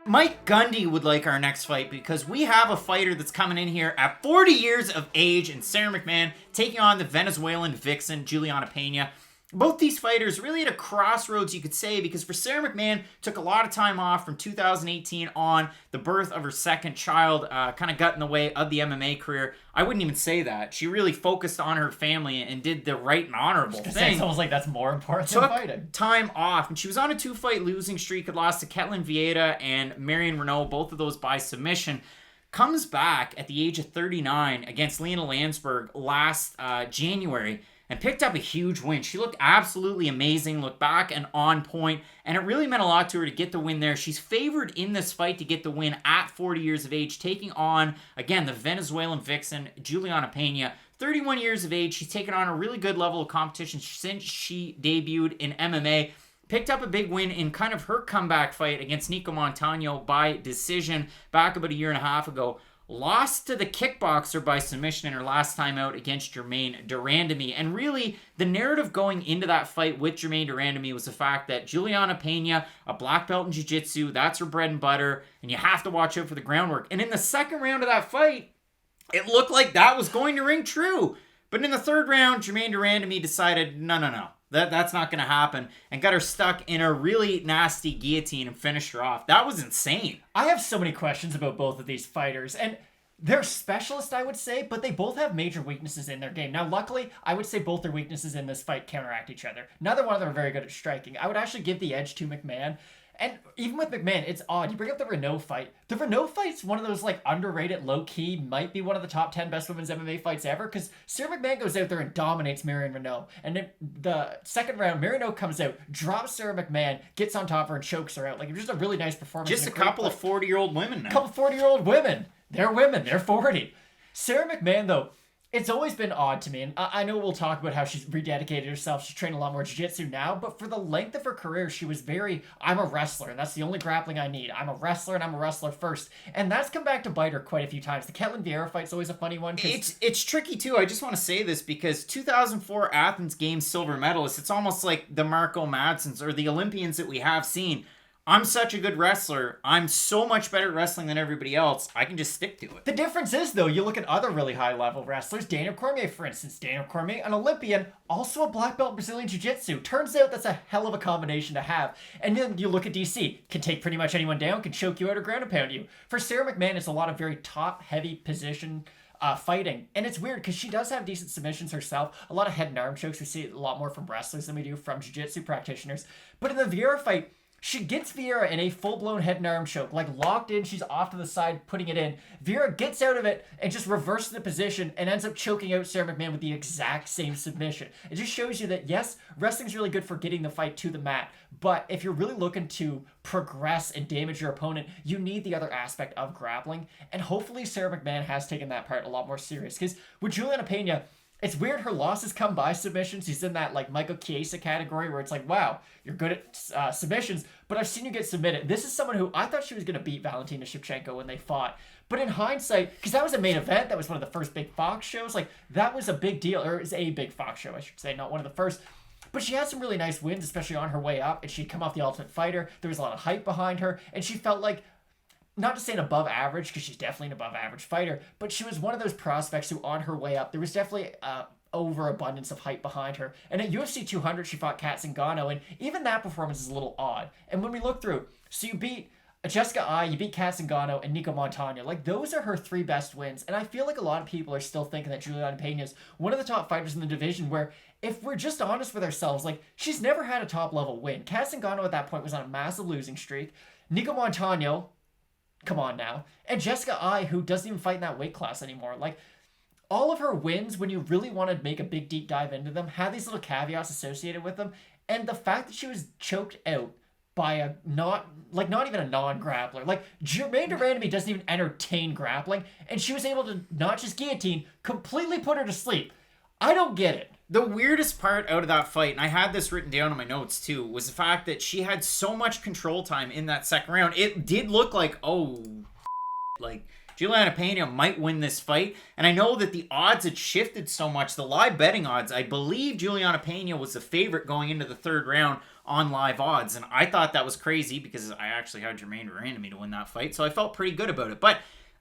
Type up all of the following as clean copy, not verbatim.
Mike Gundy would like our next fight because we have a fighter that's coming in here at 40 years of age, and Sara McMann taking on the Venezuelan Vixen, Julianna Pena. Both these fighters really at a crossroads, you could say, because for Sara McMann, took a lot of time off from 2018 on. The birth of her second child kind of got in the way of the MMA career. I wouldn't even say that. She really focused on her family and did the right and honorable thing. It's almost like that's more important than fighting. Took time off, and she was on a 2-fight losing streak. Had lost to Ketlen Vieira and Marion Renault, both of those by submission. Comes back at the age of 39 against Lena Landsberg last January, and picked up a huge win. She looked absolutely amazing, looked back and on point, and it really meant a lot to her to get the win there. She's favored in this fight to get the win at 40 years of age, taking on, again, the Venezuelan Vixen, Julianna Pena, 31 years of age. She's taken on a really good level of competition since she debuted in MMA. Picked up a big win in kind of her comeback fight against Nico Montano by decision back about a year and a half ago. Lost to the kickboxer by submission in her last time out against Germaine de Randamie. And really, the narrative going into that fight with Germaine de Randamie was the fact that Julianna Pena, a black belt in jiu-jitsu, that's her bread and butter, and you have to watch out for the groundwork. And in the second round of that fight, it looked like that was going to ring true. But in the third round, Germaine de Randamie decided, no. That's not going to happen, and got her stuck in a really nasty guillotine and finished her off. That was insane. I have so many questions about both of these fighters, and they're specialists, I would say, but they both have major weaknesses in their game. Now, luckily, I would say both their weaknesses in this fight counteract each other. Neither one of them are very good at striking. I would actually give the edge to McMann. And even with McMann, it's odd. You bring up the Renault fight. The Renault fight's one of those, like, underrated, low-key, might be one of the top 10 best women's MMA fights ever, because Sara McMann goes out there and dominates Marion Renault. And in the second round, Marion Renault comes out, drops Sara McMann, gets on top of her, and chokes her out. Like, it was just a really nice performance. Just a couple of 40-year-old women now. A couple of 40-year-old women. They're women. They're 40. Sara McMann, though, it's always been odd to me, and I know we'll talk about how she's rededicated herself. She's trained a lot more jiu-jitsu now, but for the length of her career, she was very, I'm a wrestler, and that's the only grappling I need. I'm a wrestler, and I'm a wrestler first. And that's come back to bite her quite a few times. The Ketlen Vieira fight's always a funny one. It's tricky, too. I just want to say this, because 2004 Athens Games silver medalists, it's almost like the Marco Madsens or the Olympians that we have seen. I'm such a good wrestler. I'm so much better at wrestling than everybody else. I can just stick to it. The difference is, though, you look at other really high-level wrestlers. Daniel Cormier, for instance. Daniel Cormier, an Olympian, also a black belt in Brazilian Jiu-Jitsu. Turns out that's a hell of a combination to have. And then you look at DC. Can take pretty much anyone down, can choke you out or ground and pound you. For Sara McMann, it's a lot of very top-heavy position fighting. And it's weird because she does have decent submissions herself. A lot of head and arm chokes. We see it a lot more from wrestlers than we do from Jiu-Jitsu practitioners. But in the Vieira fight, she gets Vieira in a full-blown head and arm choke, like locked in, she's off to the side, putting it in. Vieira gets out of it and just reverses the position and ends up choking out Sara McMann with the exact same submission. It just shows you that, yes, wrestling's really good for getting the fight to the mat, but if you're really looking to progress and damage your opponent, you need the other aspect of grappling, and hopefully Sara McMann has taken that part a lot more serious, because with Julianna Pena, it's weird her losses come by submissions. He's in that like Michael Chiesa category where it's like, wow, you're good at submissions, but I've seen you get submitted. This is someone who I thought she was going to beat Valentina Shevchenko when they fought. But in hindsight, because that was a main event, that was one of the first big Fox shows, like that was a big deal, or it was a big Fox show, I should say, not one of the first. But she had some really nice wins, especially on her way up, and she'd come off the Ultimate Fighter. There was a lot of hype behind her, and she felt like, not to say an above average, because she's definitely an above average fighter, but she was one of those prospects who on her way up, there was definitely overabundance of hype behind her. And at UFC 200, she fought Kat Zingano, and even that performance is a little odd. And when we look through, so you beat Jessica Ai, you beat Kat Zingano, and Nico Montano. Like, those are her 3 best wins. And I feel like a lot of people are still thinking that Julianna Pena is one of the top fighters in the division, where if we're just honest with ourselves, like, she's never had a top-level win. Kat Zingano at that point was on a massive losing streak. Nico Montano, come on now. And Jessica Ai, who doesn't even fight in that weight class anymore. Like, all of her wins, when you really want to make a big deep dive into them, have these little caveats associated with them. And the fact that she was choked out by a not even a non-grappler. Like, Germaine de Randamie doesn't even entertain grappling, and she was able to not just guillotine, completely put her to sleep. I don't get it. The weirdest part out of that fight, and I had this written down in my notes too, was the fact that she had so much control time in that second round. It did look like, like, Julianna Pena might win this fight. And I know that the odds had shifted so much. The live betting odds, I believe Julianna Pena was the favorite going into the third round on live odds. And I thought that was crazy because I actually had Jermaine Durandamy to win that fight. So I felt pretty good about it. But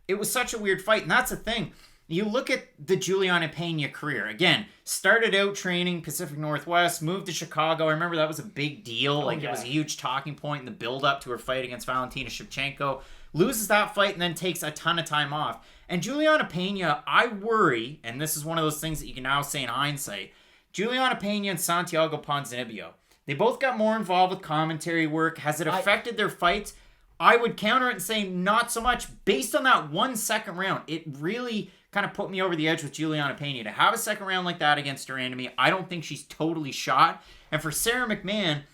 it was such a weird fight. And that's the thing. You look at the Julianna Pena career. Again, started out training Pacific Northwest, moved to Chicago. I remember that was a big deal. It was a huge talking point in the build-up to her fight against Valentina Shevchenko. Loses that fight and then takes a ton of time off. And Julianna Pena, I worry, and this is one of those things that you can now say in hindsight, Julianna Pena and Santiago Ponzinibbio, they both got more involved with commentary work. Has it affected their fights? I would counter it and say not so much. Based on that 1 second round, it really kind of put me over the edge with Julianna Pena. To have a second round like that against Durandamy, I don't think she's totally shot. And for Sara McMann,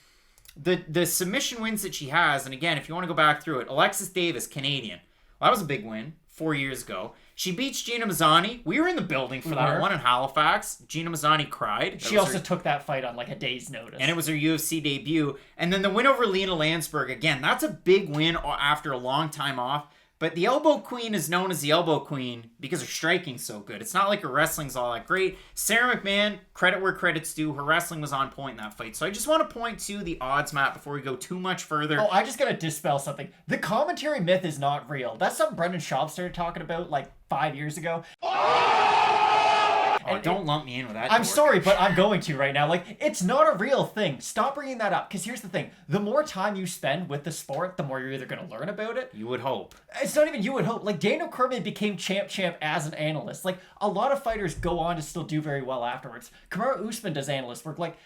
the submission wins that she has, and again, if you want to go back through it, Alexis Davis, Canadian. Well, that was a big win 4 years ago. She beats Gina Mazzani. We were in the building for that one in Halifax. Gina Mazzani cried. She also took that fight on like a day's notice. And it was her UFC debut. And then the win over Lena Landsberg, again, that's a big win after a long time off. But the Elbow Queen is known as the Elbow Queen because her striking's so good. It's not like her wrestling's all that great. Sara McMann, credit where credit's due. Her wrestling was on point in that fight. So I just want to point to the odds, Matt, before we go too much further. Oh, I just got to dispel something. The commentary myth is not real. That's something Brendan Schaub started talking about like 5 years ago. Oh, don't lump me in with that. I'm sorry, but I'm going to right now. Like, it's not a real thing. Stop bringing that up. Because here's the thing. The more time you spend with the sport, the more you're either going to learn about it. You would hope. It's not even you would hope. Like, Daniel Cormier became champ as an analyst. Like, a lot of fighters go on to still do very well afterwards. Kamaru Usman does analyst work. Like,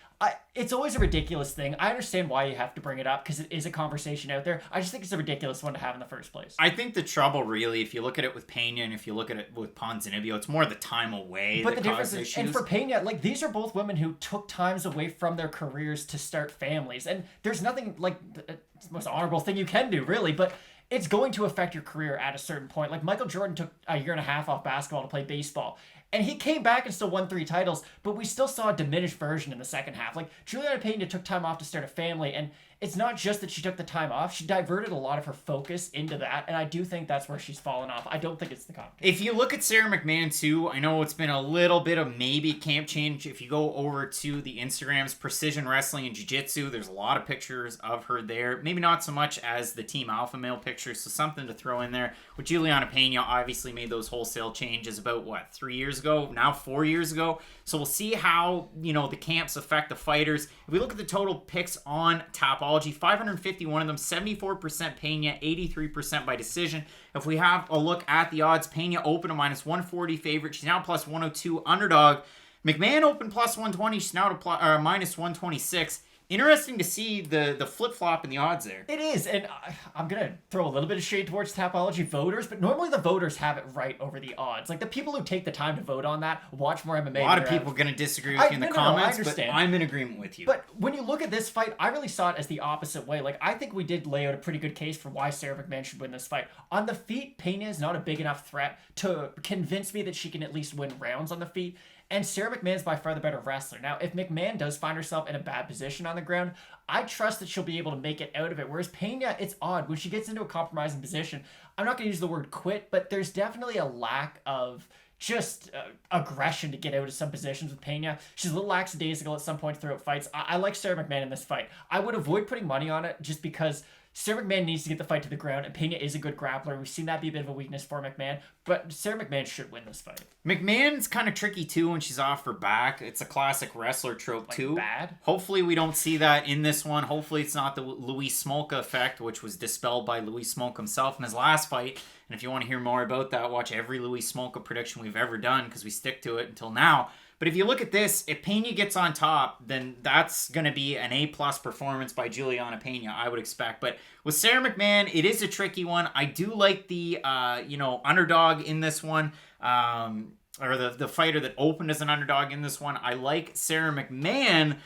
it's always a ridiculous thing. I understand why you have to bring it up because it is a conversation out there. I just think it's a ridiculous one to have in the first place. I think the trouble really, if you look at it with Peña and if you look at it with Ponzinibbio, it's more the time away but that the difference causes is, issues. and for Peña, like, these are both women who took times away from their careers to start families. And there's nothing, like, it's the most honorable thing you can do, really, but it's going to affect your career at a certain point. Like, Michael Jordan took a year and a half off basketball to play baseball. And he came back and still won 3 titles, but we still saw a diminished version in the second half. Like, Julianna Pena took time off to start a family, and it's not just that she took the time off. She diverted a lot of her focus into that, and I do think that's where she's fallen off. I don't think it's the competition. If you look at Sara McMann, too, I know it's been a little bit of maybe camp change. If you go over to the Instagrams, Precision Wrestling and Jiu-Jitsu, there's a lot of pictures of her there. Maybe not so much as the Team Alpha Male pictures, so something to throw in there. With Julianna Pena, obviously made those wholesale changes about, 3 years ago? Now 4 years ago. So we'll see how, the camps affect the fighters. If we look at the total picks on Tapology, 551 of them, 74% Pena, 83% by decision. If we have a look at the odds, Pena open a minus 140 favorite. She's now plus 102 underdog. McMann open plus 120. She's now to minus 126. Interesting to see the flip-flop in the odds there. It is, and I'm going to throw a little bit of shade towards Tapology voters, but normally the voters have it right over the odds. Like, the people who take the time to vote on that watch more MMA. A lot of people are going to disagree with you in the comments, but I'm in agreement with you. But when you look at this fight, I really saw it as the opposite way. Like, I think we did lay out a pretty good case for why Sara McMann should win this fight. On the feet, Pena is not a big enough threat to convince me that she can at least win rounds on the feet. And Sara McMahon's by far the better wrestler. Now, if McMann does find herself in a bad position on the ground, I trust that she'll be able to make it out of it. Whereas Pena, it's odd. When she gets into a compromising position, I'm not going to use the word quit, but there's definitely a lack of just aggression to get out of some positions with Pena. She's a little lackadaisical at some point throughout fights. I like Sara McMann in this fight. I would avoid putting money on it just because Sara McMann needs to get the fight to the ground, and Pena is a good grappler. We've seen that be a bit of a weakness for McMann, but Sara McMann should win this fight. McMahon's kind of tricky, too, when she's off her back. It's a classic wrestler trope, too. Bad? Hopefully we don't see that in this one. Hopefully it's not the Luis Smolka effect, which was dispelled by Luis Smolka himself in his last fight. And if you want to hear more about that, watch every Luis Smolka prediction we've ever done, because we stick to it until now. But if you look at this, if Pena gets on top, then that's going to be an A-plus performance by Julianna Pena, I would expect. But with Sara McMann, it is a tricky one. I do like the, underdog in this one, or the fighter that opened as an underdog in this one. I like Sara McMann.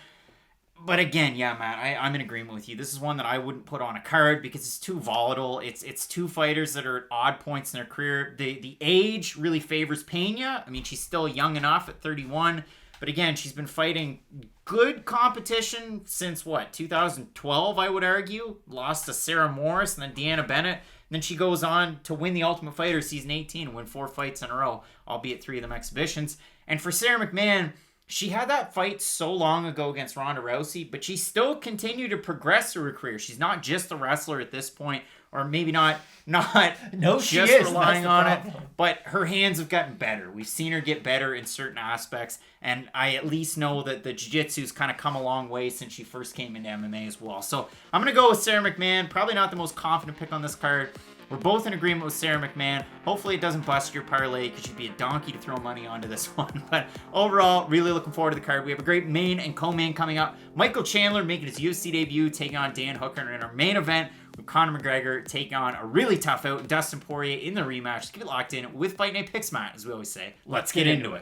But again, yeah, Matt, I'm in agreement with you. This is one that I wouldn't put on a card because it's too volatile. It's two fighters that are at odd points in their career. The age really favors Pena. I mean, she's still young enough at 31. But again, she's been fighting good competition since 2012, I would argue. Lost to Sarah Morris and then Deanna Bennett. And then she goes on to win the Ultimate Fighter season 18 and win 4 fights in a row, albeit 3 of them exhibitions. And for Sara McMann, she had that fight so long ago against Ronda Rousey, but she still continued to progress through her career. She's not just a wrestler at this point, or maybe not no, she just is. relying That's the on it, problem. but her hands have gotten better. We've seen her get better in certain aspects, and I at least know that the jiu-jitsu's kind of come a long way since she first came into MMA as well. So I'm going to go with Sara McMann. Probably not the most confident pick on this card. We're both in agreement with Sara McMann. Hopefully it doesn't bust your parlay because you'd be a donkey to throw money onto this one. But overall, really looking forward to the card. We have a great main and co-main coming up. Michael Chandler making his UFC debut, taking on Dan Hooker. And in our main event, with Conor McGregor taking on a really tough out Dustin Poirier in the rematch. Let's keep it locked in with Fight Night Picks, Matt, as we always say. Let's get into it.